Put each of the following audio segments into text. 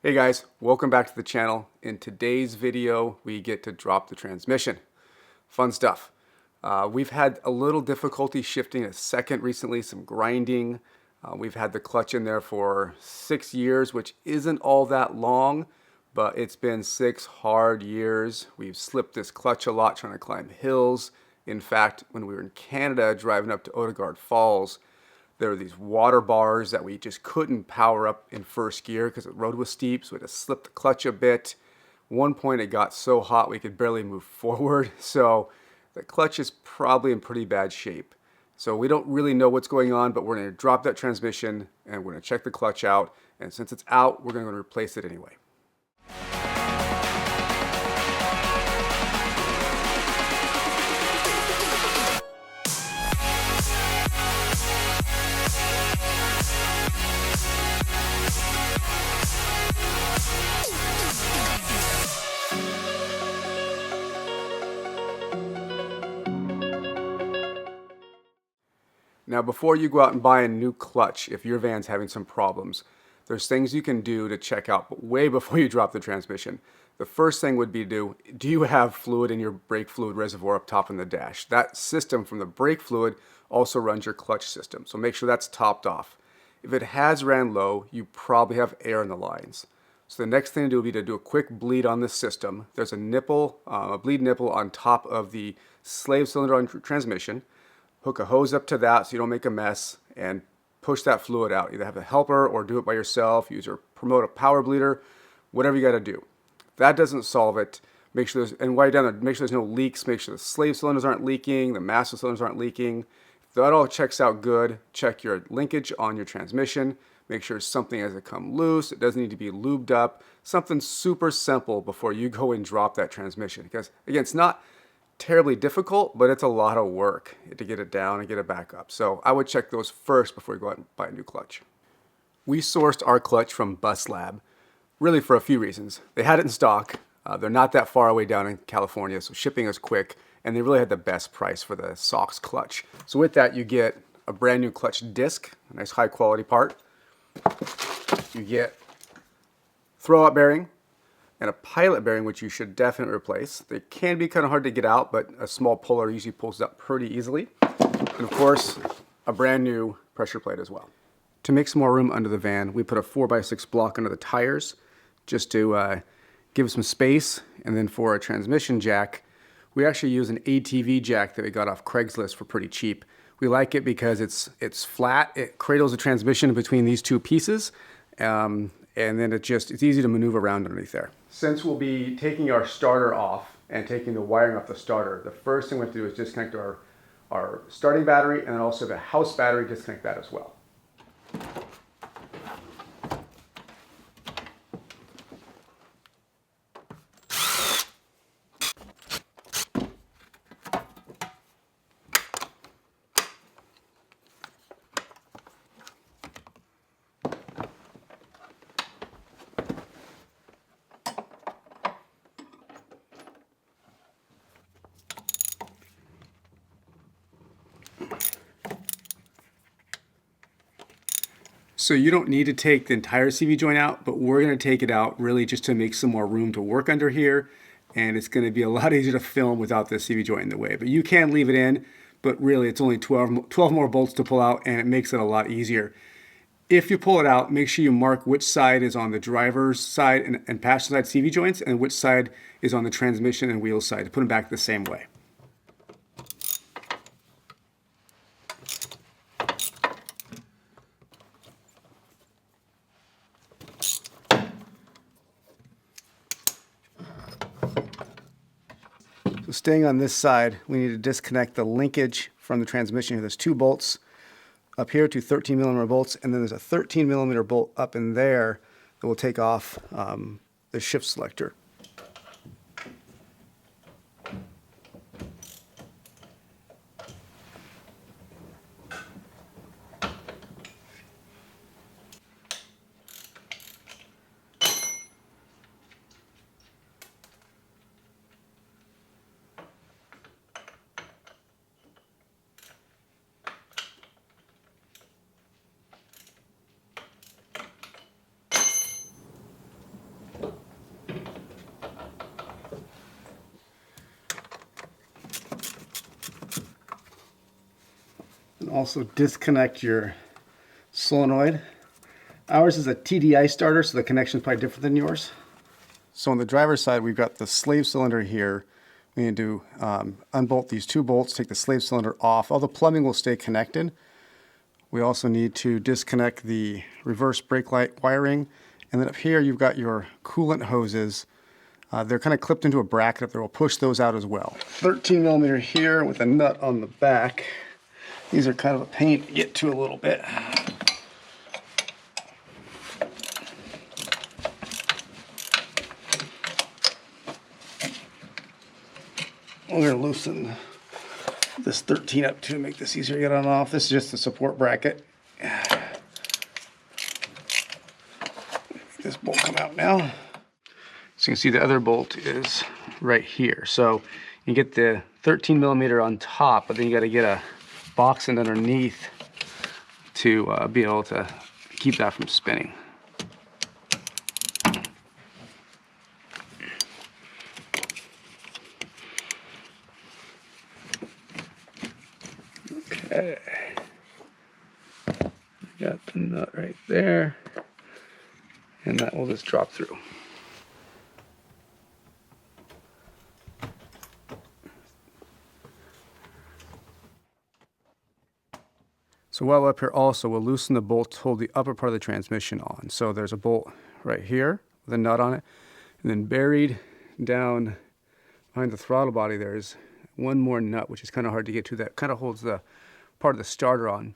Hey guys, welcome back to the channel. In today's video, we get to drop the transmission. Fun stuff. We've had a little difficulty shifting a second recently, some grinding. We've had the clutch in there for 6 years, which isn't all that long, but it's been 6 hard years. We've slipped this clutch a lot trying to climb hills. In fact, when we were in Canada driving up to Odegaard Falls, there were these water bars that we just couldn't power up in first gear because the road was steep, so we had to slip the clutch a bit. One point it got so hot we could barely move forward, so the clutch is probably in pretty bad shape. So we don't really know what's going on, but we're going to drop that transmission and we're going to check the clutch out. And since it's out, we're going to replace it anyway. Now, before you go out and buy a new clutch, if your van's having some problems, there's things you can do to check out way before you drop the transmission. The first thing would be do you have fluid in your brake fluid reservoir up top in the dash? That system from the brake fluid also runs your clutch system, so make sure that's topped off. If it has ran low, you probably have air in the lines. So the next thing to do would be to do a quick bleed on the system. There's a nipple, a bleed nipple on top of the slave cylinder on transmission. Hook a hose up to that so you don't make a mess and push that fluid out. Either have a helper or do it by yourself. Use or promote a power bleeder, whatever you got to do. If that doesn't solve it, make sure and while you're down there, make sure there's no leaks. Make sure the slave cylinders aren't leaking, the master cylinders aren't leaking. If that all checks out good, check your linkage on your transmission. Make sure something hasn't come loose. It doesn't need to be lubed up. Something super simple before you go and drop that transmission. Because again, it's not terribly difficult, but it's a lot of work to get it down and get it back up. So I would check those first before you go out and buy a new clutch. We sourced our clutch from Buslab, really for a few reasons. They had it in stock. They're not that far away down in California, so shipping is quick, and they really had the best price for the SOX clutch. So with that, you get a brand new clutch disc, a nice high quality part. You get throwout bearing, and a pilot bearing, which you should definitely replace. They can be kind of hard to get out, but a small puller usually pulls it up pretty easily. And of course, a brand new pressure plate as well. To make some more room under the van, we put a 4x6 block under the tires just to give some space. And then for a transmission jack, we actually use an ATV jack that we got off Craigslist for pretty cheap. We like it because it's flat. It cradles the transmission between these two pieces. And then it's easy to maneuver around underneath there. Since we'll be taking our starter off and taking the wiring off the starter, the first thing we have to do is disconnect our starting battery, and then also the house battery, disconnect that as well. So you don't need to take the entire CV joint out, but we're going to take it out really just to make some more room to work under here. And it's going to be a lot easier to film without the CV joint in the way. But you can leave it in, but really it's only 12 more bolts to pull out, and it makes it a lot easier. If you pull it out, make sure you mark which side is on the driver's side and passenger side CV joints, and which side is on the transmission and wheel side, to put them back the same way. So staying on this side, we need to disconnect the linkage from the transmission. There's 2 bolts up here, 2 13mm bolts, and then there's a 13mm bolt up in there that will take off the shift selector. Also disconnect your solenoid. Ours is a TDI starter, so the connection is probably different than yours. So on the driver's side, we've got the slave cylinder here. We need to unbolt these two bolts, take the slave cylinder off. All the plumbing will stay connected. We also need to disconnect the reverse brake light wiring. And then up here, you've got your coolant hoses. They're kind of clipped into a bracket up there. We'll push those out as well. 13 millimeter here with a nut on the back. These are kind of a pain to get to a little bit. We're going to loosen this 13 up to make this easier to get on and off. This is just the support bracket. This bolt come out now. So you can see the other bolt is right here. So you get the 13 millimeter on top, but then you got to get a box in underneath to be able to keep that from spinning. Okay, got the nut right there, and that will just drop through. So while up here also, we'll loosen the bolt to hold the upper part of the transmission on. So there's a bolt right here with a nut on it, and then buried down behind the throttle body there's one more nut, which is kind of hard to get to, that kind of holds the part of the starter on.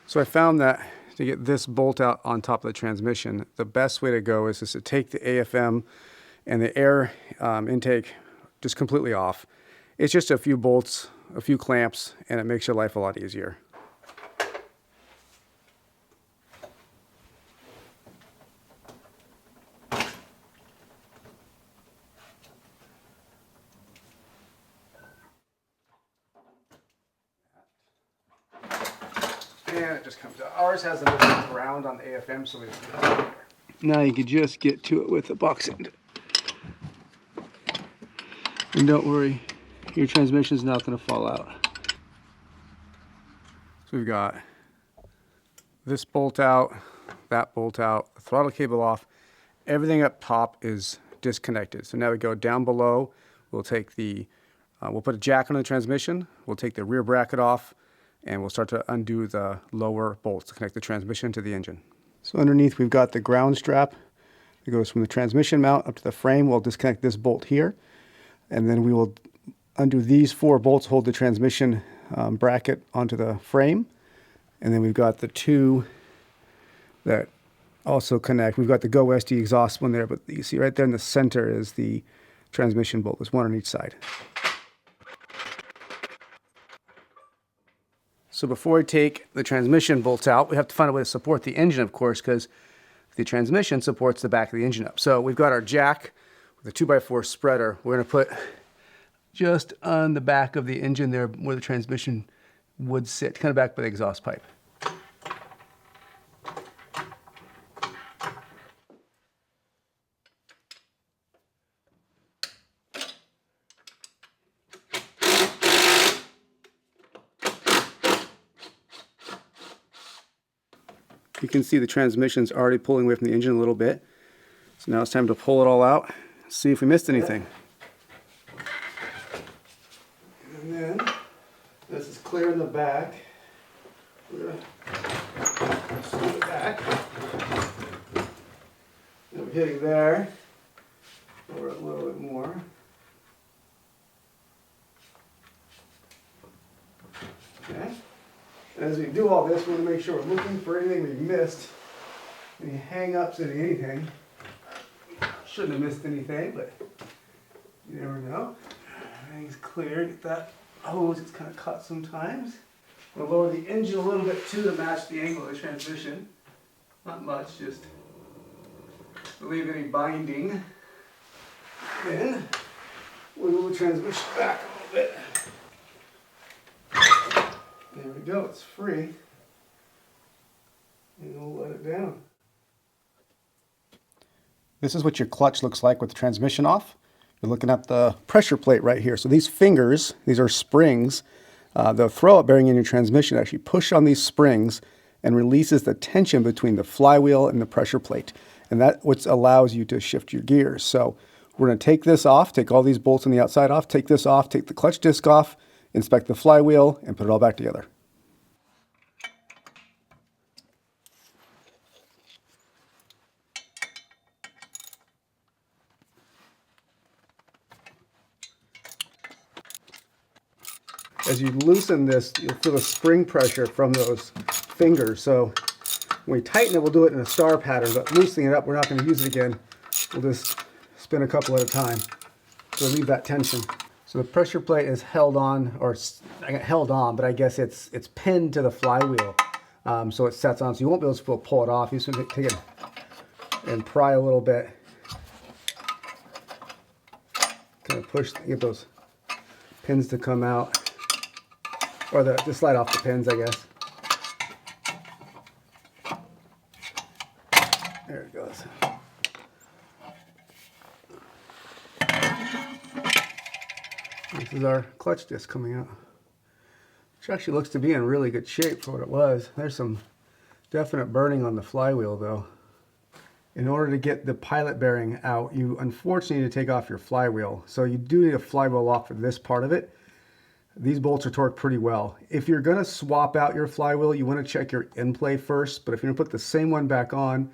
So I found that to get this bolt out on top of the transmission, the best way to go is just to take the AFM and the air intake just completely off. It's just a few bolts, a few clamps, and it makes your life a lot easier. And it just comes out. Ours has a little ground on the AFM, so now you can just get to it with the box end. And don't worry, your transmission is not going to fall out. So we've got this bolt out, that bolt out, the throttle cable off. Everything up top is disconnected. So now we go down below. We'll take the, we'll put a jack on the transmission. We'll take the rear bracket off, and we'll start to undo the lower bolts to connect the transmission to the engine. So underneath we've got the ground strap that goes from the transmission mount up to the frame. We'll disconnect this bolt here, and then we will undo these 4 bolts, hold the transmission bracket onto the frame. And then we've got the 2 that also connect. We've got the Go SD exhaust one there, but you see right there in the center is the transmission bolt. There's one on each side. So before we take the transmission bolts out, we have to find a way to support the engine, of course, because the transmission supports the back of the engine up. So we've got our jack with a 2x4 spreader. We're going to put just on the back of the engine there where the transmission would sit, kind of back by the exhaust pipe. You can see the transmission's already pulling away from the engine a little bit. So now it's time to pull it all out, see if we missed anything. And then, this is clear in the back. We're going to screw it back. And we're hitting there, or a little bit more. Okay. As we do all this, we want to make sure we're looking for anything we missed, any hang-ups, anything. Shouldn't have missed anything, but you never know. Everything's clear. Get that hose, it's kind of cut sometimes. We'll lower the engine a little bit too to match the angle of the transmission. Not much, just relieve any binding. Then wiggle the transmission back a little bit. There we go, it's free. And we'll let it down. This is what your clutch looks like with the transmission off. You're looking at the pressure plate right here. So these fingers, these are springs. The throwout bearing in your transmission actually push on these springs and releases the tension between the flywheel and the pressure plate. And that's what allows you to shift your gears. So we're going to take this off, take all these bolts on the outside off, take this off, take the clutch disc off, inspect the flywheel, and put it all back together. As you loosen this, you'll feel the spring pressure from those fingers. So when we tighten it, we'll do it in a star pattern, but loosening it up, we're not going to use it again. We'll just spin a couple at a time to relieve that tension. So the pressure plate is held on, or held on, but I guess it's pinned to the flywheel. So it sets on, so you won't be able to pull it off. You just want to take it and pry a little bit. Kind of push, get those pins to come out. Or to slide off the pins, I guess. There it goes. This is our clutch disc coming out, which actually looks to be in really good shape for what it was. There's some definite burning on the flywheel though. In order to get the pilot bearing out, you unfortunately need to take off your flywheel. So you do need a flywheel lock for this part of it. These bolts are torqued pretty well. If you're going to swap out your flywheel, you want to check your end play first, but if you're going to put the same one back on,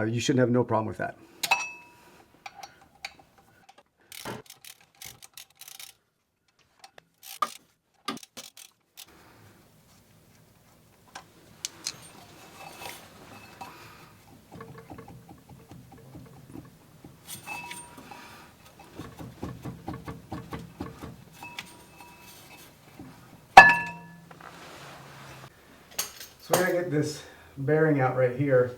you shouldn't have no problem with that. So we're going to get this bearing out right here.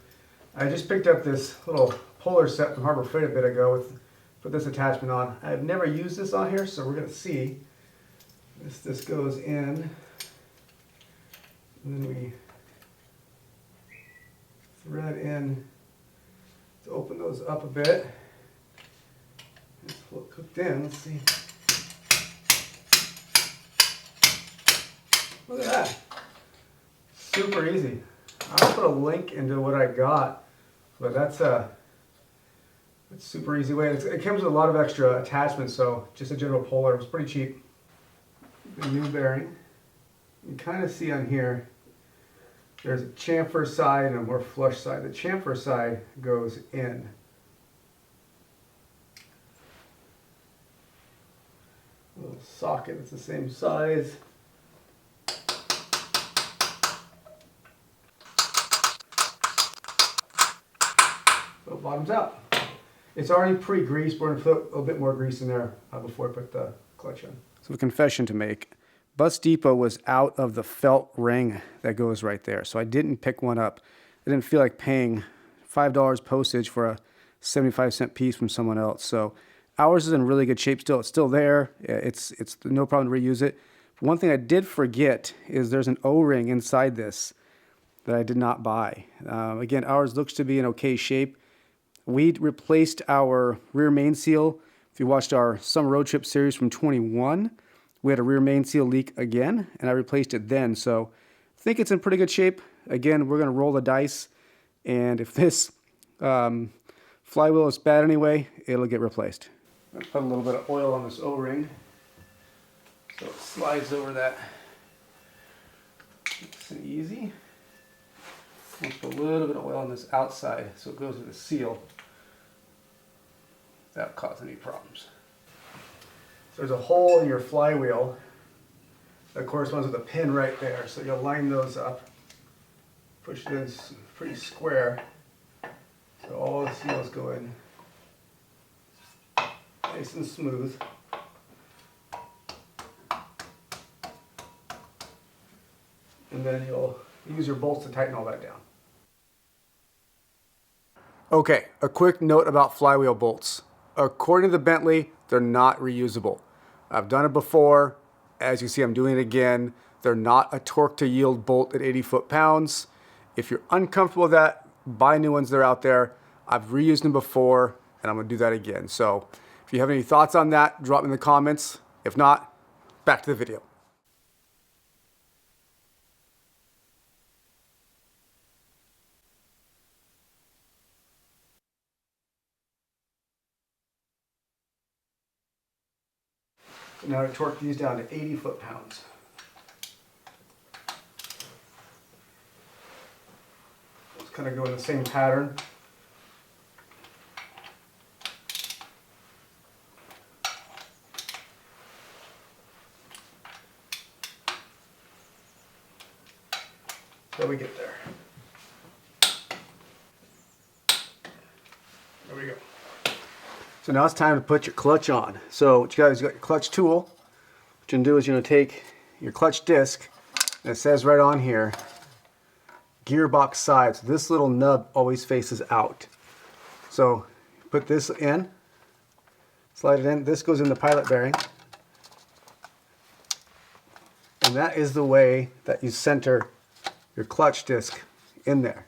I just picked up this little puller set from Harbor Freight a bit ago with put this attachment on. I've never used this on here, so we're going to see. This goes in, and then we thread in to open those up a bit. It's cooked in. Let's see. Look at that. Super easy. I'll put a link into what I got, but that's a super easy way. It comes with a lot of extra attachments, so just a general puller. It was pretty cheap. The new bearing. You can kind of see on here, there's a chamfer side and a more flush side. The chamfer side goes in. A little socket that's the same size. So it bottoms out. It's already pre-greased. We're going to put a little bit more grease in there before I put the clutch on. So a confession to make. Bus Depot was out of the felt ring that goes right there. So I didn't pick one up. I didn't feel like paying $5 postage for a 75-cent piece from someone else. So ours is in really good shape still. It's still there. It's no problem to reuse it. But one thing I did forget is there's an O-ring inside this that I did not buy. Again, ours looks to be in okay shape. We replaced our rear main seal. If you watched our Summer Road Trip series from 21, we had a rear main seal leak again, and I replaced it then. So I think it's in pretty good shape. Again, we're going to roll the dice, and if this flywheel is bad anyway, it'll get replaced. I'm going to put a little bit of oil on this O-ring so it slides over that. Nice and easy. I'll put a little bit of oil on this outside so it goes with the seal without causing any problems. So there's a hole in your flywheel that corresponds with a pin right there. So you'll line those up, push it in pretty square. So all the seals go in nice and smooth. And then you'll use your bolts to tighten all that down. Okay, a quick note about flywheel bolts. According to the Bentley, they're not reusable. I've done it before. As you see, I'm doing it again. They're not a torque to yield bolt at 80 foot-pounds. If you're uncomfortable with that, buy new ones that are out there. I've reused them before, and I'm going to do that again. So if you have any thoughts on that, drop them in the comments. If not, back to the video. So now I torque these down to 80 foot-pounds. Let's kind of go in the same pattern. Till we get there. There we go. So now it's time to put your clutch on. So what you guys got your clutch tool. What you're gonna do is you're gonna take your clutch disc, and it says right on here, gearbox side. So this little nub always faces out. So put this in, slide it in. This goes in the pilot bearing. And that is the way that you center your clutch disc in there.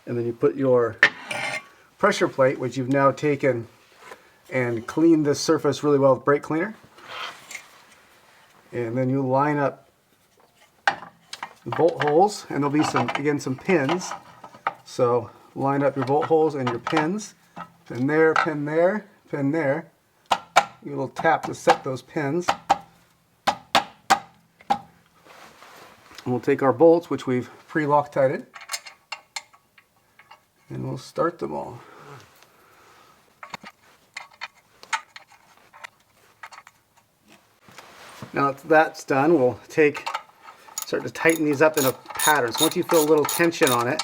And then you put your pressure plate, which you've now taken and cleaned the surface really well with brake cleaner. And then you line up the bolt holes, and there'll be some pins. So line up your bolt holes and your pins. Pin there, pin there, pin there. You little tap to set those pins. And we'll take our bolts, which we've pre-Loctited, and we'll start them all. Now that that's done, we'll start to tighten these up in a pattern. So once you feel a little tension on it,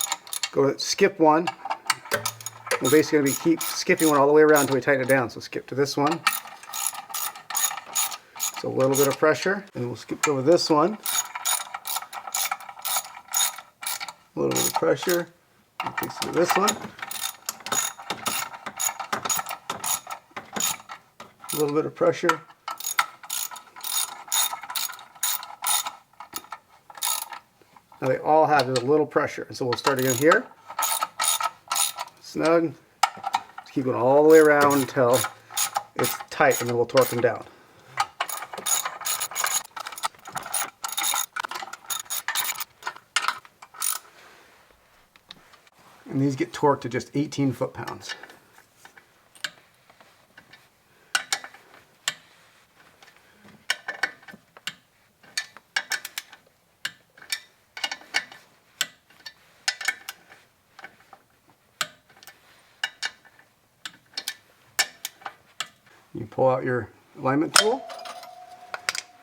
go skip one. We're basically going to keep skipping one all the way around until we tighten it down. So skip to this one. So a little bit of pressure, and we'll skip over this one. A little bit of pressure. Takes to this one. A little bit of pressure. Now they all have a little pressure, and so we'll start again here. Snug. Just keep going all the way around until it's tight, and then we'll torque them down. And these get torqued to just 18 foot-pounds. You pull out your alignment tool,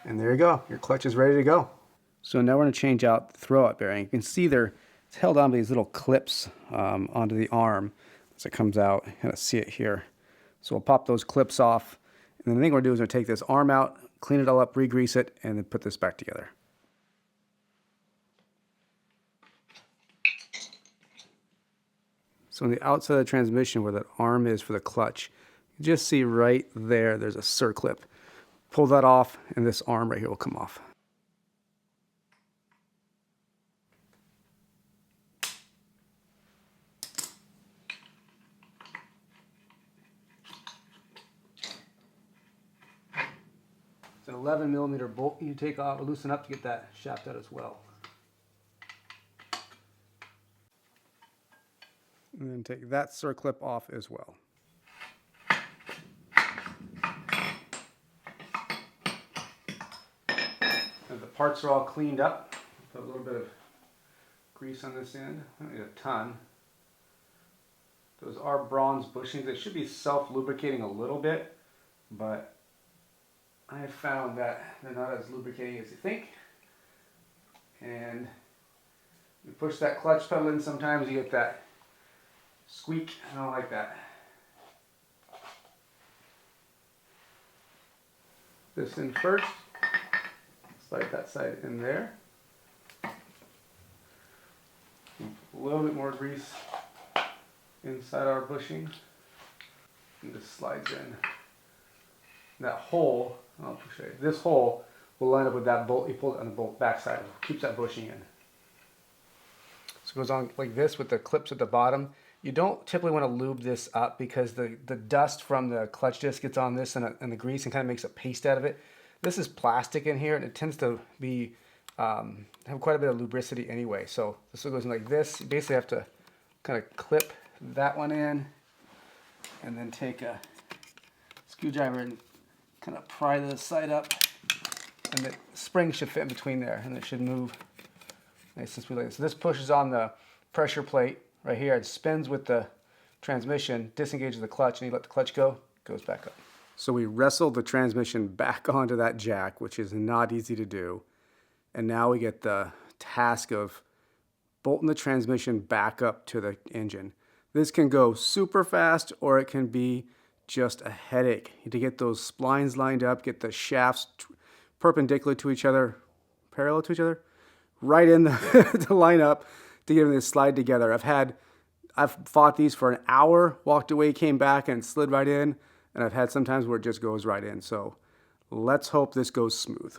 and there you go. Your clutch is ready to go. So now we're going to change out the throwout bearing. You can see it's held on by these little clips onto the arm as it comes out. You kind of see it here. So we'll pop those clips off. And then the thing we're going to do is we're going to take this arm out, clean it all up, re-grease it, and then put this back together. So on the outside of the transmission where that arm is for the clutch, you just see right there's a circlip. Pull that off, and this arm right here will come off. It's an 11mm bolt you take off, loosen up to get that shaft out as well. And then take that circlip off as well. And the parts are all cleaned up. Put a little bit of grease on this end. I don't need a ton. Those are bronze bushings. They should be self-lubricating a little bit, but I have found that they're not as lubricating as you think. And you push that clutch pedal in, sometimes you get that squeak. I don't like that. This in first. Slide that side in there. A little bit more grease inside our bushing. And this slides in. That hole, I'll show you. This hole will line up with that bolt. You pull it on the bolt backside. Keeps that bushing in. So it goes on like this with the clips at the bottom. You don't typically want to lube this up because the dust from the clutch disc gets on this and the grease and kind of makes a paste out of it. This is plastic in here and it tends to be have quite a bit of lubricity anyway. So this goes in like this. You basically have to kind of clip that one in and then take a screwdriver and kind of pry the side up, and the spring should fit in between there and it should move nice and smoothly. So this pushes on the pressure plate right here. It spins with the transmission, disengages the clutch, and you let the clutch go, it goes back up. So we wrestled the transmission back onto that jack, which is not easy to do. And now we get the task of bolting the transmission back up to the engine. This can go super fast or it can be just a headache. You have to get those splines lined up, get the shafts perpendicular to each other, parallel to each other, right in the to line up to get them to slide together. I've fought these for an hour, walked away, came back and slid right in, and I've had sometimes where it just goes right in. So let's hope this goes smooth.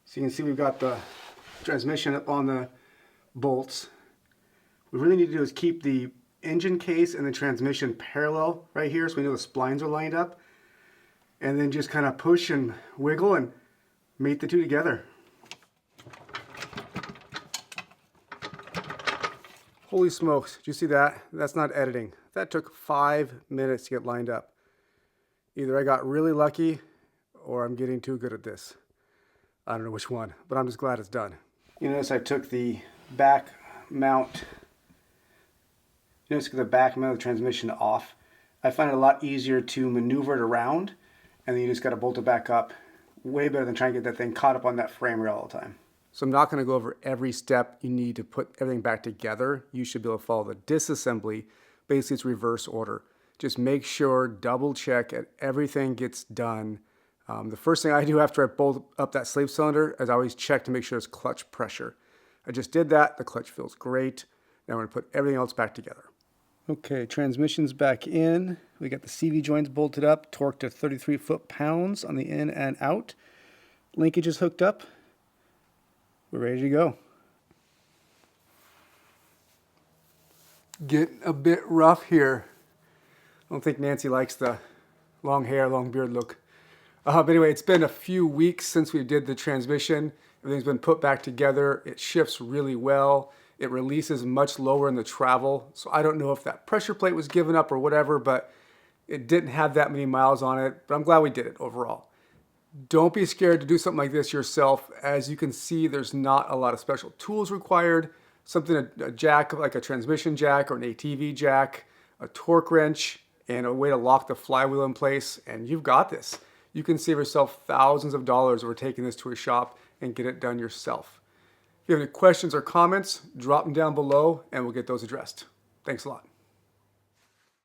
So you can see we've got the transmission up on the bolts. What we really need to do is keep the engine case and the transmission parallel right here so we know the splines are lined up. And then just kind of push and wiggle and mate the two together. Holy smokes, did you see that? That's not editing. That took 5 minutes to get lined up. Either I got really lucky or I'm getting too good at this. I don't know which one, but I'm just glad it's done. You notice I took the back mount. You notice the back mount of the transmission off. I find it a lot easier to maneuver it around, and then you just got to bolt it back up. Way better than trying to get that thing caught up on that frame rail all the time. So I'm not going to go over every step you need to put everything back together. You should be able to follow the disassembly. Basically, it's reverse order. Just make sure, double check, everything gets done. The first thing I do after I bolt up that slave cylinder is I always check to make sure it's clutch pressure. I just did that. The clutch feels great. Now we're going to put everything else back together. Okay, transmission's back in. We got the CV joints bolted up, torqued to 33 foot-pounds on the in and out. Linkage is hooked up. We're ready to go. Getting a bit rough here. I don't think Nancy likes the long hair, long beard look. But anyway, it's been a few weeks since we did the transmission. Everything's been put back together. It shifts really well. It releases much lower in the travel. So I don't know if that pressure plate was given up or whatever, but it didn't have that many miles on it. But I'm glad we did it overall. Don't be scared to do something like this yourself. As you can see, there's not a lot of special tools required. Something, a jack, like a transmission jack or an ATV jack, a torque wrench, and a way to lock the flywheel in place, and you've got this. You can save yourself thousands of dollars over taking this to a shop and get it done yourself. If you have any questions or comments, drop them down below and we'll get those addressed. Thanks a lot.